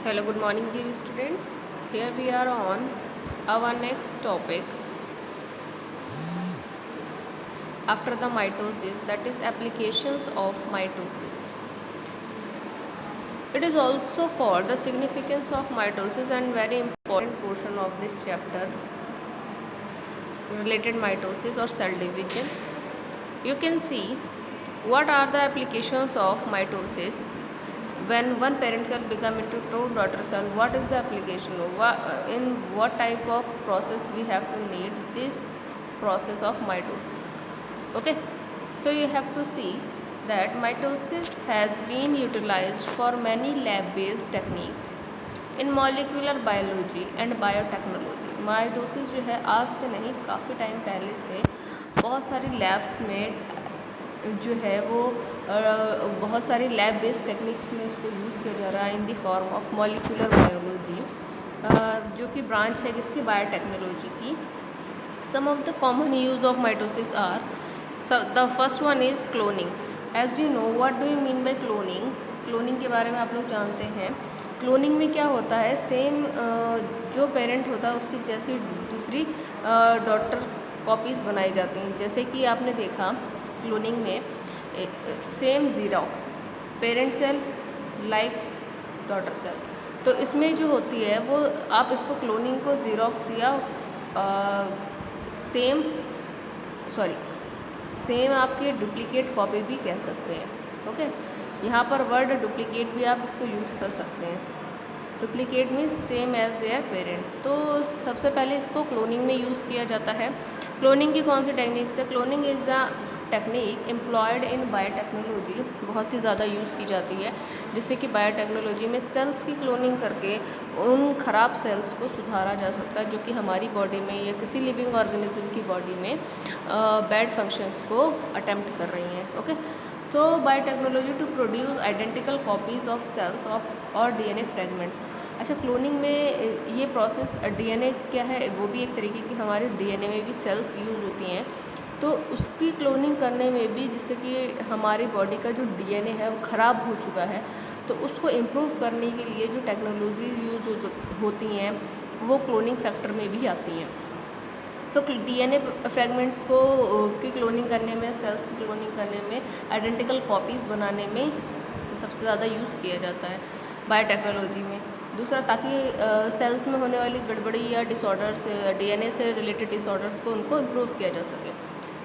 Hello, good morning, dear students. Here we are on our next topic after the mitosis, that is applications of mitosis. It is also called the significance of mitosis and very important portion of this chapter related mitosis or cell division. You can see what are the applications of mitosis. When one parent cell become into two daughter cell, what is the application? In what type of process we have to need this process of mitosis? Okay, so you have to see that mitosis has been utilized for many lab based techniques in molecular biology and biotechnology. Mitosis जो है आज से नहीं काफ़ी time पहले से बहुत सारी लैब्स में जो है वो बहुत सारी लैब बेस्ड टेक्निक्स में इसको यूज़ किया जा रहा है in the form of molecular biology, जो कि ब्रांच है किसकी, बायोटेक्नोलॉजी की. Some of the common use of mitosis are, the first one is cloning. As you know what do you mean by cloning. Cloning के बारे में आप लोग जानते हैं. क्लोनिंग में क्या होता है, सेम जो पेरेंट होता है उसकी जैसी दूसरी डॉटर कॉपीज़ बनाई जाती हैं. जैसे कि आपने देखा क्लोनिंग में same xerox parent cell like daughter cell. तो इसमें जो होती है वो आप इसको क्लोनिंग को जीरोक्स या सेम आपकी डुप्लीकेट कॉपी भी कह सकते हैं. ओके, यहाँ पर वर्ड डुप्लीकेट भी आप इसको यूज़ कर सकते हैं. Duplicate means same as their parents. तो सबसे पहले इसको क्लोनिंग में यूज़ किया जाता है. क्लोनिंग की कौन सी टेक्निक्स है? Cloning is a technique employed in biotechnology, बहुत ही ज़्यादा यूज़ की जाती है. जिससे कि बायोटेक्नोलॉजी में सेल्स की क्लोनिंग करके उन ख़राब सेल्स को सुधारा जा सकता है जो कि हमारी बॉडी में या किसी लिविंग ऑर्गेनिज्म की बॉडी में बैड फंक्शंस को अटेम्प्ट कर रही हैं. ओके, तो biotechnology to produce identical copies of cells of और डीएनए फ्रेगमेंट्स. अच्छा, क्लोनिंग में ये प्रोसेस डीएनए क्या है, वो भी एक तरीके की हमारे डीएनए में भी सेल्स यूज़ होती हैं. तो उसकी क्लोनिंग करने में भी, जिससे कि हमारी बॉडी का जो डीएनए है वो ख़राब हो चुका है, तो उसको इम्प्रूव करने के लिए जो टेक्नोलॉजी यूज़ होती हैं वो क्लोनिंग फैक्टर में भी आती हैं. तो डीएनए फ्रेगमेंट्स को की क्लोनिंग करने में, सेल्स की क्लोनिंग करने में, आइडेंटिकल कॉपीज़ बनाने में सबसे ज़्यादा यूज़ किया जाता है बायोटेक्नोलॉजी में. दूसरा, ताकि सेल्स में होने वाली गड़बड़ी या डिसऑर्डर्स, डीएनए से रिलेटेड डिसऑर्डर्स को उनको इम्प्रूव किया जा सके.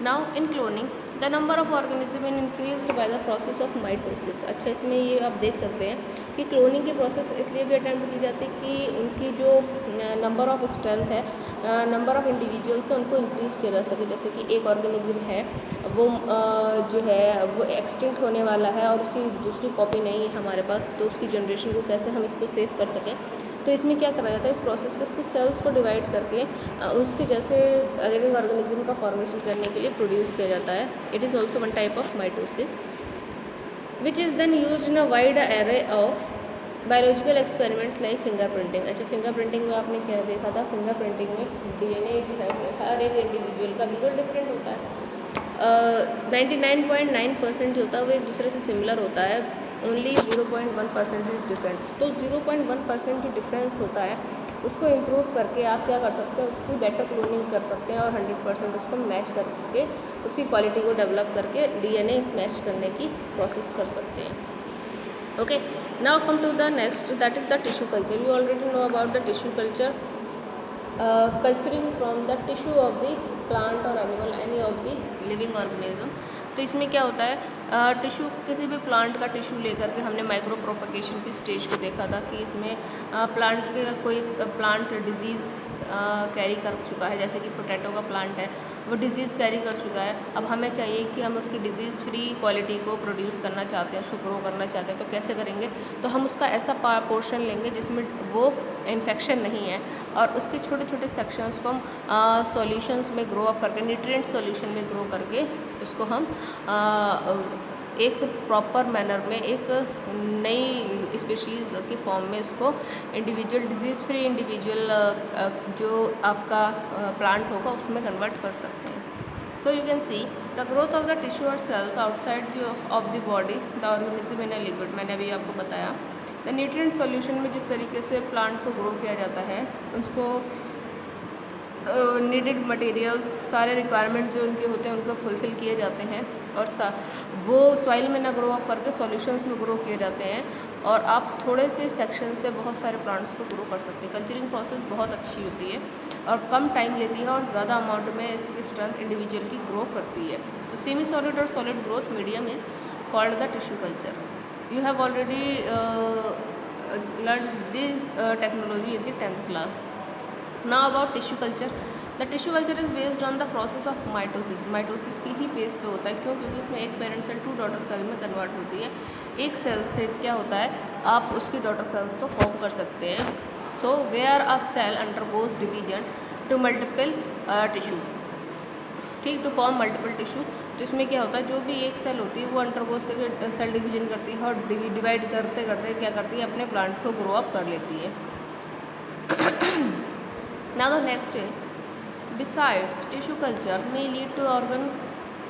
Now in cloning the number of organism in increased by the process of mitosis. अच्छा, इसमें ये आप देख सकते हैं कि क्लोनिंग की प्रोसेस इसलिए भी अटेम्प्ट की जाती है कि उनकी जो नंबर ऑफ स्ट्रेंथ है, नंबर ऑफ इंडिविजुअल्स है, उनको इंक्रीज़ किया जा सके. जैसे कि एक ऑर्गेनिज्म है वो जो है वो एक्सटिंक्ट होने वाला है और उसकी दूसरी कॉपी नहीं है हमारे पास, तो उसकी जनरेशन को कैसे हम इसको सेव कर सकें. तो इसमें क्या करा जाता है, इस प्रोसेस को इसके सेल्स को डिवाइड करके उसके जैसे लिविंग ऑर्गेनिज्म का फॉर्मेशन करने के लिए प्रोड्यूस किया जाता है. It is also one type of mitosis which is then use in a wide array of biological experiments like fingerprinting. अच्छा, फिंगरप्रिंटिंग में आपने क्या देखा था, फिंगरप्रिंटिंग में डीएनए जो है हर एक इंडिविजुअल का बिल्कुल डिफरेंट होता है. 99.9% जो होता है वो एक दूसरे से सिमिलर होता है. Only 0.1% is different. तो 0.1% जो डिफरेंस होता है उसको इम्प्रूव करके आप क्या कर सकते हैं, उसकी बेटर क्लोनिंग कर सकते हैं और 100% उसको मैच करके उसकी क्वालिटी को डेवलप करके डीएनए मैच करने की प्रोसेस कर सकते हैं. Okay, now come to the next, that is the tissue culture. You already know about the tissue culture, culturing from the tissue of the plant or animal, any of the living organism. तो इसमें क्या होता है, tissue, किसी भी plant का tissue लेकर के हमने माइक्रो प्रोपगेशन की स्टेज को देखा था कि इसमें प्लांट के कोई प्लांट डिजीज़ कैरी कर चुका है. जैसे कि पोटैटो का प्लांट है, वो डिजीज़ कैरी कर चुका है. अब हमें चाहिए कि हम उसकी डिजीज़ फ्री क्वालिटी को प्रोड्यूस करना चाहते हैं, उसको ग्रो करना चाहते हैं. तो कैसे करेंगे, तो हम उसका ऐसा पोर्शन लेंगे जिसमें वो इन्फेक्शन नहीं है और उसके छोटे छोटे सेक्शंस को हम सॉल्यूशंस में ग्रो अप करके, न्यूट्रिएंट सॉल्यूशन में ग्रो करके उसको हम एक प्रॉपर मैनर में, एक नई स्पीशीज़ के फॉर्म में उसको इंडिविजुअल डिजीज़ फ्री इंडिविजुअल जो आपका प्लांट होगा उसमें कन्वर्ट कर सकते हैं. So you can see the growth of the tissue और cells outside of the body the organism in a liquid. मैंने अभी आपको बताया द न्यूट्रिएंट सॉल्यूशन में जिस तरीके से प्लांट को ग्रो किया जाता है, उसको नीडेड मटेरियल्स, सारे रिक्वायरमेंट जो उनके होते हैं उनको फुलफ़िल किए जाते हैं, और वो सॉइल में ना ग्रो अप करके सॉल्यूशंस में ग्रो किए जाते हैं, और आप थोड़े से सेक्शन से बहुत सारे प्लांट्स को ग्रो कर सकते हैं। कल्चरिंग प्रोसेस बहुत अच्छी होती है और कम टाइम लेती है और ज़्यादा अमाउंट में इसकी स्ट्रेंथ इंडिविजुअल की ग्रो करती है। तो सेमी सॉलिड और solid growth medium is called the tissue culture. You have already learned this technology in the 10th class. Now about tissue culture. The tissue culture is based on the process of mitosis. Mitosis की ही base पे होता है, क्यों? क्योंकि इसमें एक parent cell 2 daughter cell में convert होती है। एक सेल से क्या होता है, आप उसकी डॉटर सेल्स को फॉर्म कर सकते हैं। So where a cell undergoes division to multiple tissue, ठीक, टू फॉर्म मल्टीपल टिश्यू। तो इसमें क्या होता है, जो भी एक सेल होती है वो अंडरगोज करके सेल डिवीजन करती है और डिवाइड करते करते क्या करती है, अपने प्लांट को ग्रो अप कर लेती है। Now the next is, besides tissue culture may lead to organ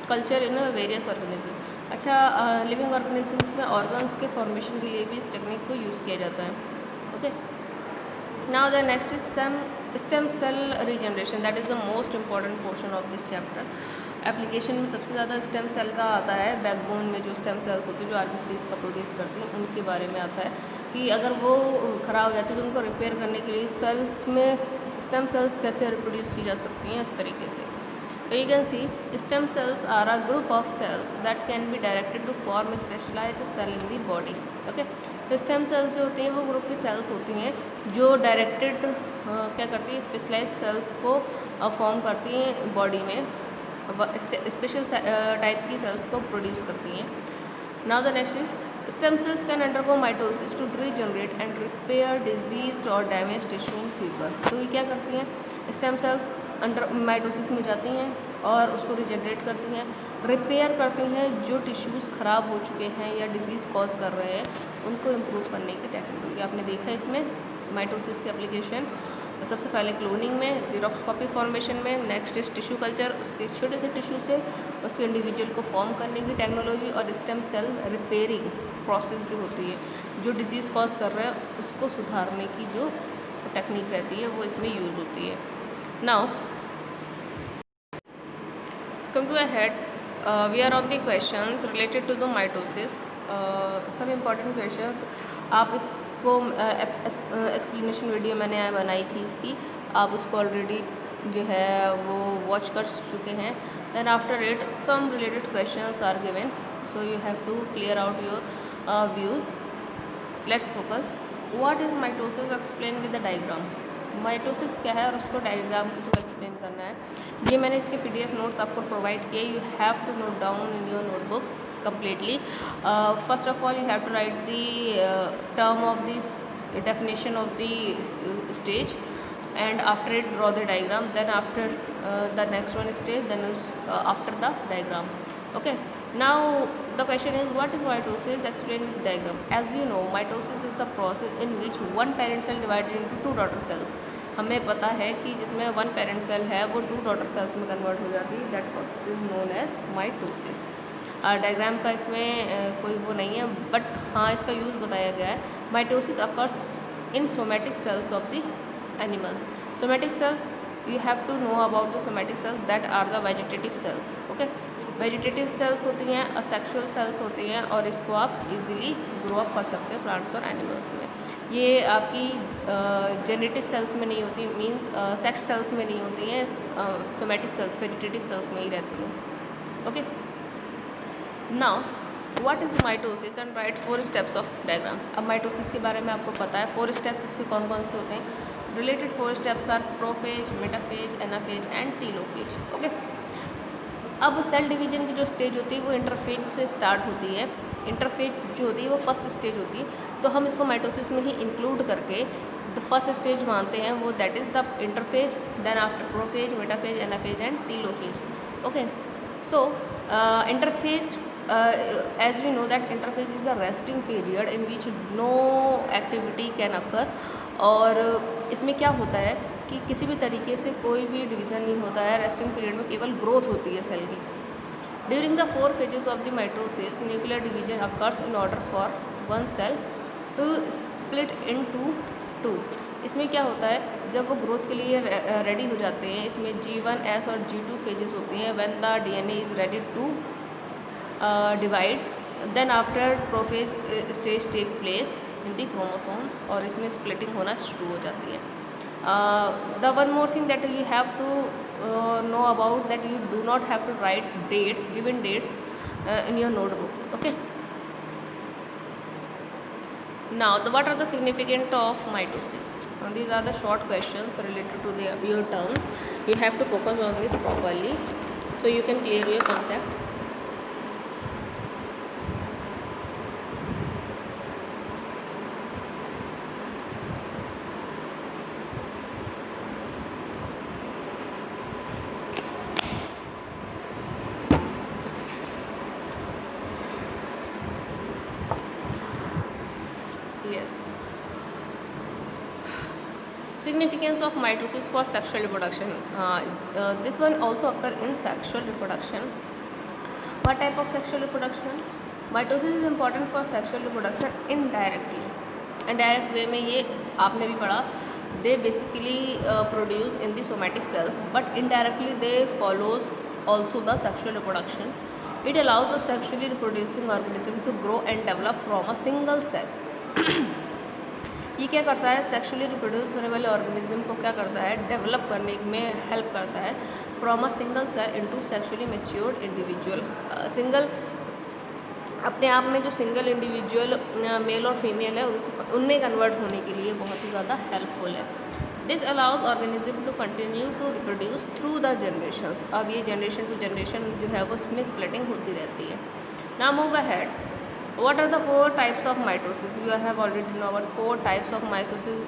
culture in various organism. अच्छा, लिविंग ऑर्गेनिजम्स में ऑर्गन्स के फॉर्मेशन के लिए भी इस टेक्निक को यूज़ किया जाता है। Okay, now the next is stem cell regeneration, that is the most important portion of this chapter. Application में सबसे ज़्यादा स्टेम सेल का आता है, बैकबोन में जो स्टेम सेल्स होती है जो आरबीसीज का प्रोड्यूस करती हैं उनके बारे में आता है कि अगर वो ख़राब हो जाती है तो उनको रिपेयर करने के लिए सेल्स में स्टेम सेल्स कैसे रिप्रोड्यूस की जा सकती हैं इस तरीके से। तो you can see stem cells are a group of cells that can be directed to form specialised cell in the body. Okay, तो स्टेम सेल्स जो होती हैं वो ग्रुप की सेल्स होती हैं जो डायरेक्टेड क्या करती है, स्पेशलाइज्ड सेल्स को फॉर्म करती हैं बॉडी में, स्पेशल टाइप की सेल्स को प्रोड्यूस करती हैं। Now the next is stem cells can undergo mitosis to regenerate and repair diseased और डैमेज टिश्यू इन फीवर। तो ये क्या करती हैं, स्टेम सेल्स अंडर माइटोसिस में जाती हैं और उसको रिजनरेट करती हैं, रिपेयर करती हैं जो टिश्यूज़ ख़राब हो चुके हैं या डिजीज़ कॉज कर रहे हैं उनको इम्प्रूव करने की टेक्नोलॉजी आपने देखा है इसमें माइटोसिस की एप्लीकेशन। सबसे पहले क्लोनिंग में, जीरोक्स कॉपी फॉर्मेशन में, नेक्स्ट इज टिश्यू कल्चर, उसके छोटे से टिश्यू से उसके इंडिविजुअल को फॉर्म करने की टेक्नोलॉजी, और स्टेम सेल रिपेयरिंग प्रोसेस जो होती है, जो डिजीज़ कॉज कर रहा है उसको सुधारने की जो टेक्निक रहती है वो इसमें यूज़ होती है। Now come to ahead, we are on the questions related to the mitosis. सब इम्पॉर्टेंट क्वेश्चंस, आप इसको एक्सप्लेनेशन वीडियो मैंने बनाई थी इसकी, आप उसको ऑलरेडी जो है वो वॉच कर चुके हैं। Then after it some related questions are given, so you have to clear out your views. Let's focus, what is mitosis, explain with the diagram. Mitosis क्या है और उसको डायग्राम के थ्रू एक्सप्लेन करना है। ये मैंने इसके PDF नोट्स आपको प्रोवाइड किए, you have to note down in your notebooks completely. First of all, you have to write the term of this definition of the stage, and after it draw the diagram. Then after the next one stage, then after the diagram. Okay, now the question is, what is mitosis? Explain with diagram. As you know, mitosis is the process in which one parent cell divided into two daughter cells. हमें पता है कि जिसमें one parent cell है वो 2 daughter cells में convert हो जाती है, that process is known as mitosis. Diagram का इसमें कोई वो नहीं है, बट हाँ इसका यूज़ बताया गया है। Mitosis occurs in somatic cells of the animals. Somatic cells, you have to know about the somatic cells, that are the vegetative cells. Okay, vegetative cells होती हैं, असेक्सुअल सेल्स होती हैं, और इसको आप इजीली ग्रो अप कर सकते हैं प्लांट्स और एनिमल्स में। ये आपकी जेनेटिव सेल्स में नहीं होती, मींस सेक्स सेल्स में नहीं होती हैं, सोमेटिक सेल्स वेजिटेटिव सेल्स में ही रहती हैं। Okay, now what is mitosis and right 4 steps of diagram. अब माइटोसिस के बारे में आपको पता है, 4 स्टेप्स इसके कौन कौन से होते हैं। Related 4 steps are prophase, metaphase, anaphase and telophase. Okay, अब सेल डिवीजन की जो स्टेज होती है वो इंटरफेज से स्टार्ट होती है। इंटरफेज जो होती है वो फर्स्ट स्टेज होती है, तो हम इसको माइटोसिस में ही इंक्लूड करके द फर्स्ट स्टेज मानते हैं, वो that is the interphase. Then after prophase, metaphase, anaphase and telophase. Okay, so interphase, as we know that interphase is a resting period in which no activity can occur। और इसमें क्या होता है कि किसी भी तरीके से कोई भी डिवीज़न नहीं होता है, रेस्टिंग पीरियड में केवल ग्रोथ होती है सेल की। During the 4 phases of the mitosis, nuclear division occurs in order for one cell to split into two. इसमें क्या होता है, जब वो ग्रोथ के लिए रेडी हो जाते हैं, इसमें G1S और G2 फेजेस होती हैं। When the DNA is ready to divide, then after prophase stage take place in the chromosomes, और इसमें स्प्लिटिंग होना शुरू हो जाती है। The one more thing that you have to know about, that you do not have to write dates, given dates in your notebooks. Okay, now what are the significance of mitosis? These are the short questions related to your terms. You have to focus on this properly so you can clear your concept. Yes. Significance of mitosis for sexual reproduction. This one also occur in sexual reproduction. What type of sexual reproduction? Mitosis is important for sexual reproduction indirectly. Indirect way में ये आपने भी पढ़ा, they basically produce in the somatic cells, but indirectly they follows also the sexual reproduction. It allows the sexually reproducing organism to grow and develop from a single cell. ये क्या करता है, sexually reproduce होने वाले organism को क्या करता है, डेवलप करने में हेल्प करता है from a single cell into sexually matured individual. Single अपने आप में जो सिंगल इंडिविजुअल मेल और फीमेल है उनमें कन्वर्ट होने के लिए बहुत ही ज़्यादा हेल्पफुल है। This allows organism to continue to reproduce through the generations. अब ये जनरेशन टू जनरेशन जो है वो उसमें स्प्लिटिंग होती रहती है। Now move ahead, what are the four types of mitosis? You have already know about four types of mitosis.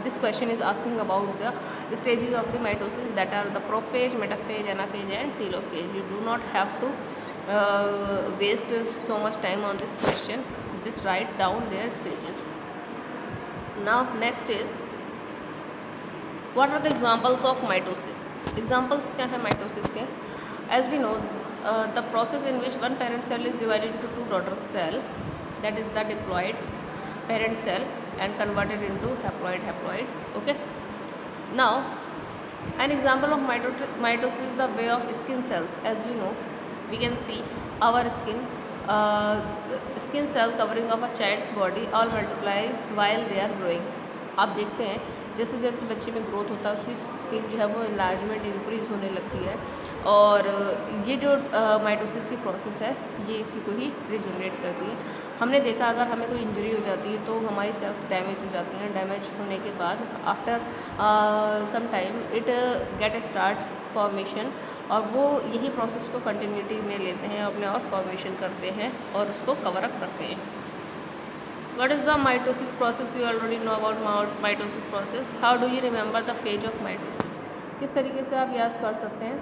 This question is asking about the stages of the mitosis, that are the prophase, metaphase, anaphase and telophase. You do not have to waste so much time on this question, just write down their stages. Now next is, what are the examples of mitosis? Examples क्या है mitosis के? As we know, the process in which one parent cell is divided into two daughter cell, that is the diploid parent cell, and converted into haploid. Okay, now an example of mitosis is the way of skin cells. As we know, we can see our skin cells covering of a child's body all multiply while they are growing. आप देखते हैं जैसे जैसे बच्चे में growth होता है उसकी स्किन जो है वो इन्लार्जमेंट इंक्रीज़ होने लगती है, और ये जो माइटोसिस की प्रोसेस है ये इसी को ही रिजनरेट करती है। हमने देखा अगर हमें कोई इंजरी हो जाती है तो हमारी सेल्स डैमेज हो जाती हैं। डैमेज होने के बाद after some time it get start formation, और वो यही प्रोसेस को कंटिन्यूटी में लेते हैं अपने और फॉर्मेशन करते हैं और उसको कवर अप करते हैं। What is the mitosis process? You already know about mitosis process. How do you remember the phase of mitosis? किस तरीके से आप याद कर सकते हैं?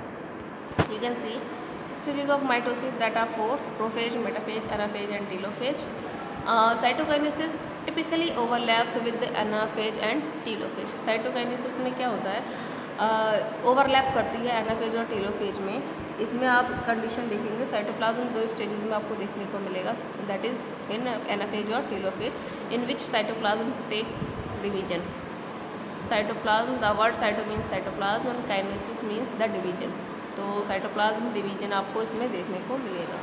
You can see stages of mitosis that are four: prophase, metaphase, anaphase and telophase. Cytokinesis typically overlaps with the anaphase and telophase. Cytokinesis में क्या होता है, ओवरलैप करती है एनाफेज और टेलोफेज में। इसमें आप कंडीशन देखेंगे, साइटोप्लाज्म दो स्टेजेस में आपको देखने को मिलेगा, दैट इज़ इन एनाफेज और telophase, in which cytoplasm take division. Cytoplasm, the word cyto means cytoplasm and kinesis means the division, तो साइटोप्लाज्म डिवीजन आपको इसमें देखने को मिलेगा।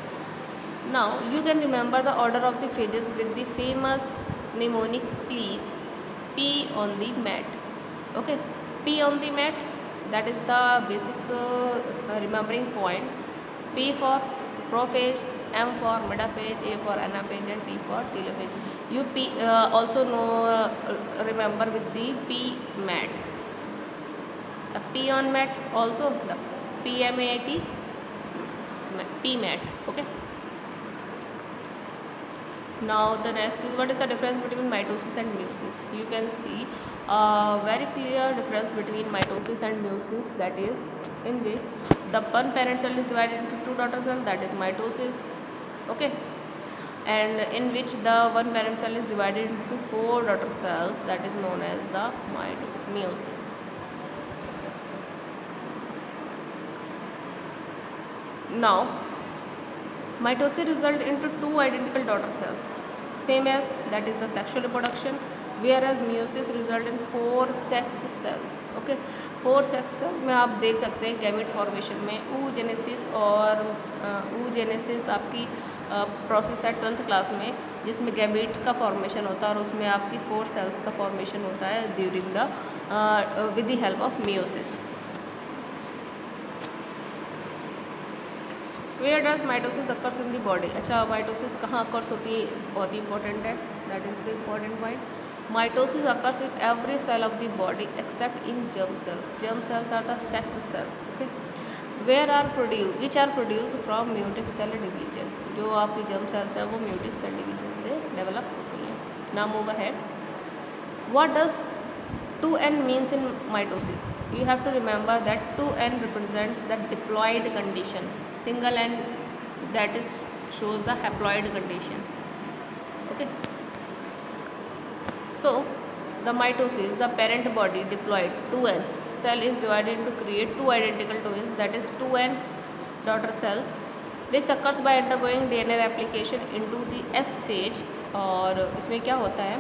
Now you can remember the order of the phases with the famous mnemonic please P on the mat. Okay, P on the mat, that is the basic remembering point. P for prophase, M for metaphase, A for anaphase and T for telophase. You also know, remember with the P mat. The P on mat also the PMAT, P mat. Okay. Now the next is, what is the difference between mitosis and meiosis? You can see a very clear difference between mitosis and meiosis, that is in which the one parent cell is divided into two daughter cells, that is mitosis. Okay, and in which the one parent cell is divided into four daughter cells, that is known as the meiosis. Now mitosis result into two identical daughter cells. same as that is the sexual reproduction, whereas meiosis result in 4 sex cells. Okay, 4 sex cells में आप देख सकते हैं gamete formation में oogenesis और oogenesis आपकी process है 12th class में, जिसमें गैमेट का फॉर्मेशन होता है और उसमें आपकी 4 सेल्स का फॉर्मेशन होता है during the with the help of meiosis. Where does mitosis occurs in the body. अच्छा, माइटोसिस कहाँ अकर्स होती है, बहुत ही इंपॉर्टेंट है, that is the important point. Mitosis occurs in every cell of the body except in germ cells. Germ cells are the sex cells. Okay, where are produce which are produce from meiotic cell division. जो आपकी germ cells है वो meiotic cell division से develop होती हैं. नाम होगा है. What does 2n means in mitosis. You have to remember that 2n represents the diploid condition. Single n that is shows the haploid condition. Okay. So the mitosis, the parent body diploid 2n cell is divided to create 2 identical twins, that is 2n daughter cells. This occurs by undergoing DNA replication into the S phase. और इसमें क्या होता है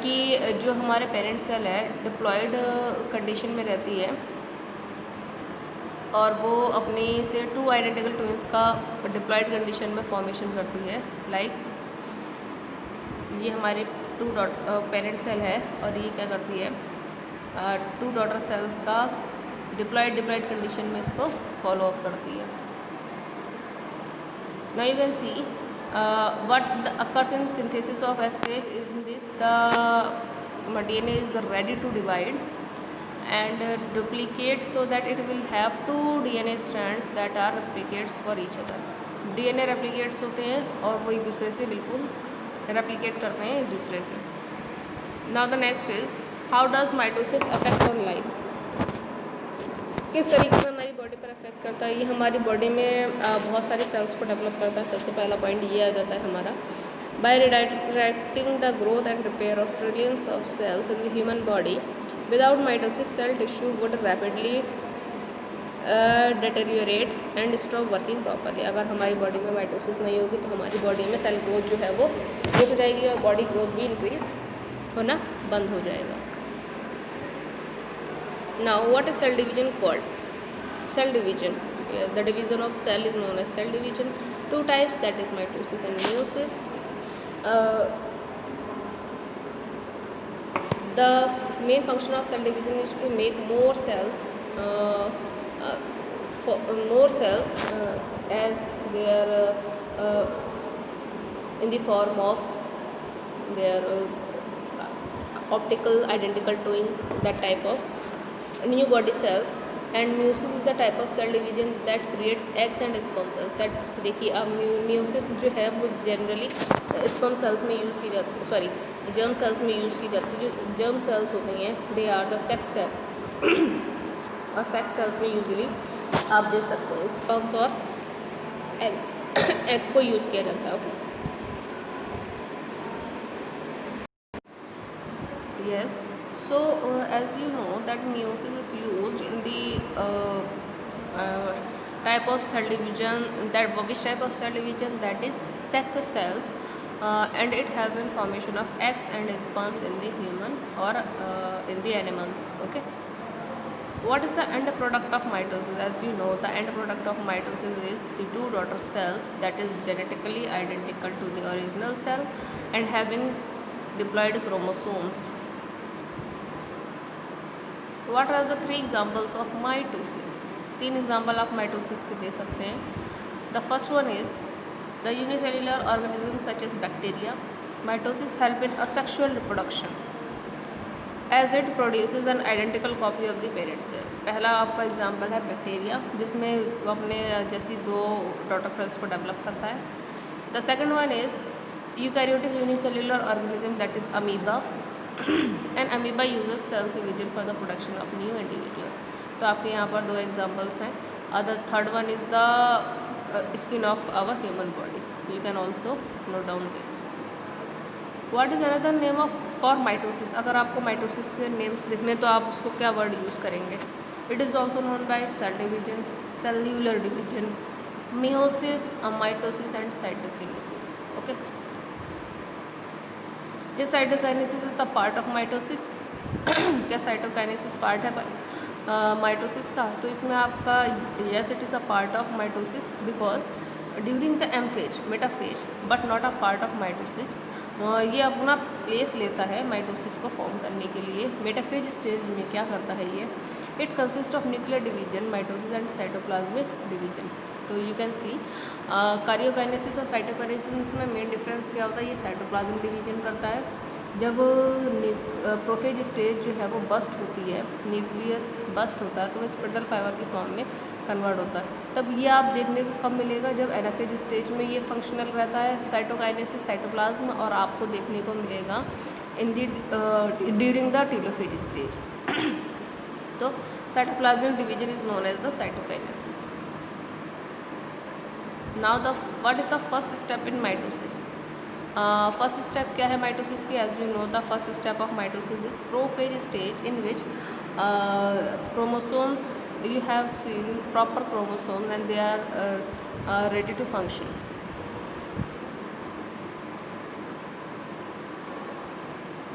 कि जो हमारे parent cell है diploid condition में रहती है और वो अपनी से 2 आइडेंटिकल ट्विंस का डिप्लॉयड कंडीशन में फॉर्मेशन करती है. लाइक ये हमारे 2 पेरेंट सेल है और ये क्या करती है 2 डॉटर सेल्स का डिप्लॉयड कंडीशन में इसको फॉलो अप करती है. Now you can see what occurs in synthesis of S phase. In this, the DNA is ready to divide and duplicate so that it will have 2 DNA strands that are replicates for each other. DNA replicates होते हैं और वो एक दूसरे से बिल्कुल replicate करते हैं एक दूसरे से. Now the next is how does mitosis affect on life. किस तरीके से हमारी बॉडी पर अफेक्ट करता है. ये हमारी बॉडी में बहुत सारी सेल्स को डेवलप करता है. सबसे पहला पॉइंट ये आ जाता है हमारा by redirecting the growth and repair of trillions of cells in the human body. Without mitosis cell tissue would rapidly deteriorate and stop working properly. अगर हमारी बॉडी में माइटोसिस नहीं होगी तो हमारी बॉडी में सेल ग्रोथ जो है वो रुक जाएगी और बॉडी ग्रोथ भी इंक्रीज होना बंद हो जाएगा. Now what is cell division called? Cell division, the division of cell is known as cell division. 2 types, that is mitosis and meiosis. The main function of cell division is to make more cells as their in the form of their optical identical twins, that type of new body cells. And meiosis is the type of cell division that creates eggs and sperm cells. that देखिए अब meiosis जो है वो generally sperm cells में use की जाती है, sorry germ cells में यूज़ की जाती है. जो germ cells होती हैं they are the sex cell और sex cells में यूजली आप देख सकते हैं sperms और egg को यूज़ किया जाता है. Okay, yes. So as you know that meiosis is used in the type of cell division, that which type of cell division, that is sex cells, and it helps in formation of eggs and sperms in the human or in the animals. Okay, what is the end product of mitosis? As you know, the end product of mitosis is the 2 daughter cells that is genetically identical to the original cell and having diploid chromosomes. What are the 3 examples of mitosis? 3 example आप mitosis के दे सकते हैं. The first one is the unicellular organisms such as bacteria. Mitosis help in asexual reproduction as it produces an identical copy of the parent cell. पहला आपका example है bacteria, जिसमें वो अपने जैसी 2 डॉटर सेल्स को डेवलप करता है. The second one is eukaryotic unicellular organism, that is amoeba. And amoeba uses cell division for the production of new individual. तो आपके यहाँ पर 2 एग्जाम्पल्स हैं. और the third one is the skin of our human body. You can also note down this. What is another name of for mitosis? अगर आपको mitosis के names लिखने तो आप उसको क्या वर्ड यूज़ करेंगे? It is also known by cell division, cellular division, meiosis, mitosis and cytokinesis. Okay, इस cytokinesis is the part of mitosis. क्या साइटोकाइनेसिस पार्ट है माइटोसिस का? तो इसमें आपका yes it is a part of mitosis because during the M phase metaphase but not a part of mitosis. ये अपना place लेता है माइटोसिस को फॉर्म करने के लिए। मेटाफेज स्टेज में क्या करता है ये? It consist of nuclear division mitosis and cytoplasmic division. तो यू कैन सी कार्योकाइनेसिस और साइटोकाइनेसिस में मेन डिफरेंस क्या होता है? ये साइटोप्लाज्मिक डिवीजन करता है। जब प्रोफेज स्टेज जो है वो बस्ट होती है, न्यूक्लियस बस्ट होता है तो वो स्पिंडल फाइबर की फॉर्म में कन्वर्ट होता है। तब ये आप देखने को कब मिलेगा? जब एनाफेज स्टेज में ये फंक्शनल रहता है साइटोकाइनेसिस साइटोप्लाज्म, और आपको देखने को मिलेगा in the during the telophase stage. तो cytoplasmic division is known as the cytokinesis. Now the what is the first step in mitosis? First step क्या है माइटोसिस की? As you know the first step of mitosis is prophase stage in which chromosomes you have seen proper chromosomes and they are ready to function.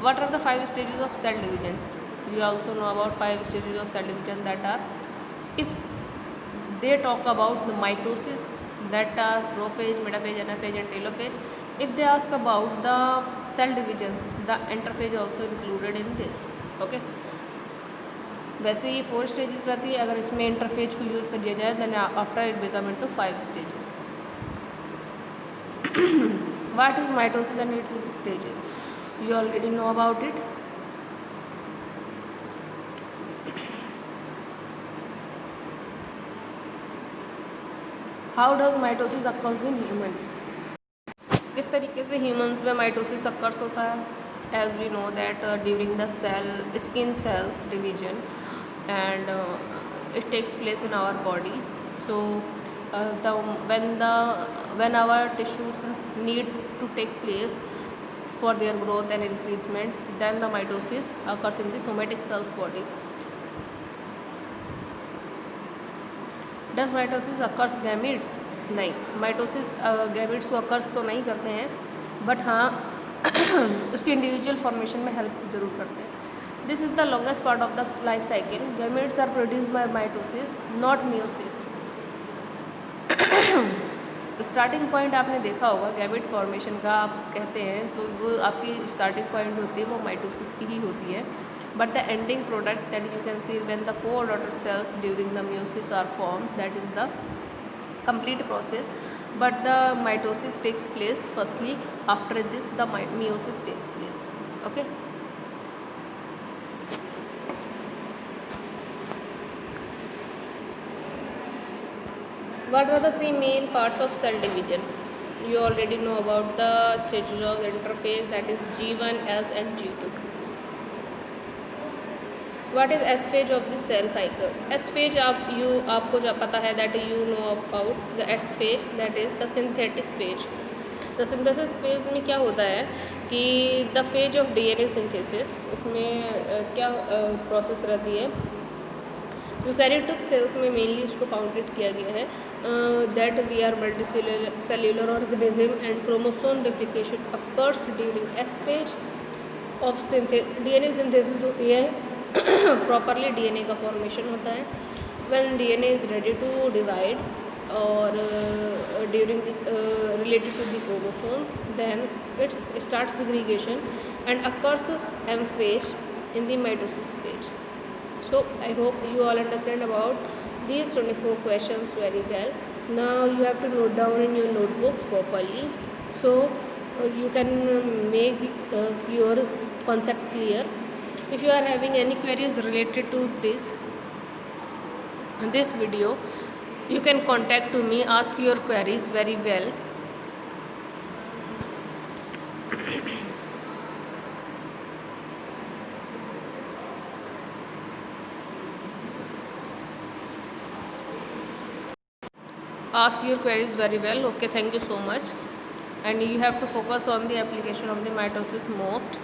What are the 5 stages of cell division? You also know about 5 stages of cell division that are, if they talk about the mitosis, that are prophase, metaphase, anaphase and telophase. If they ask about the cell division, the interphase also included in this. Okay. वैसे ये 4 stages रहती है, अगर इसमें interphase को use कर दिया जाए then after it become into 5 stages. What is mitosis and its stages? You already know about it. How does mitosis occurs in humans? किस तरीके से ह्यूमंस में माइटोसिस अकर्स होता है? As we know that during the cell skin cells division and it takes place in our body. So when our tissues need to take place for their growth and increasement, then the mitosis occurs in the somatic cells body. Does mitosis occurs gametes? नहीं, mitosis gametes को occurs तो नहीं करते हैं, but हाँ उसकी individual formation में help जरूर करते हैं। This is the longest part of the life cycle. Gametes are produced by mitosis, not meiosis. Starting point आपने देखा होगा गैमेट फॉर्मेशन का, आप कहते हैं तो वो आपकी स्टार्टिंग पॉइंट होती है वो माइटोसिस की ही होती है, but the ending product that you can see when the 4 daughter cells during the meiosis are form, that is the complete process, but the mitosis takes place firstly, after this the meiosis takes place. Okay. What are the 3 main parts of cell division? You already know about the stages of interphase, that is G1, S and G2. What is S phase of the cell cycle? S phase आपको जो पता है that you know about the S phase, that is the synthetic phase. The synthesis phase में क्या होता है कि the phase of DNA synthesis, इसमें क्या प्रोसेस रहती है? यूकैरियोटिक सेल्स में मेनली उसको फाउंडेड किया गया है that we are multicellular organism and chromosome replication occurs during S phase of DNA synthesis होती है प्रॉपरली डीएनए का फॉर्मेशन होता है when DNA is ready to divide और during related to the chromosomes then it start segregation and occurs M phase in the mitosis phase. So I hope you all understand about these 24 questions very well. Now you have to note down in your notebooks properly, so you can make your concept clear. If you are having any queries related to this video, you can contact to me, ask your queries very well. Ask your queries very well. Okay, thank you so much. And you have to focus on the application of the mitosis most.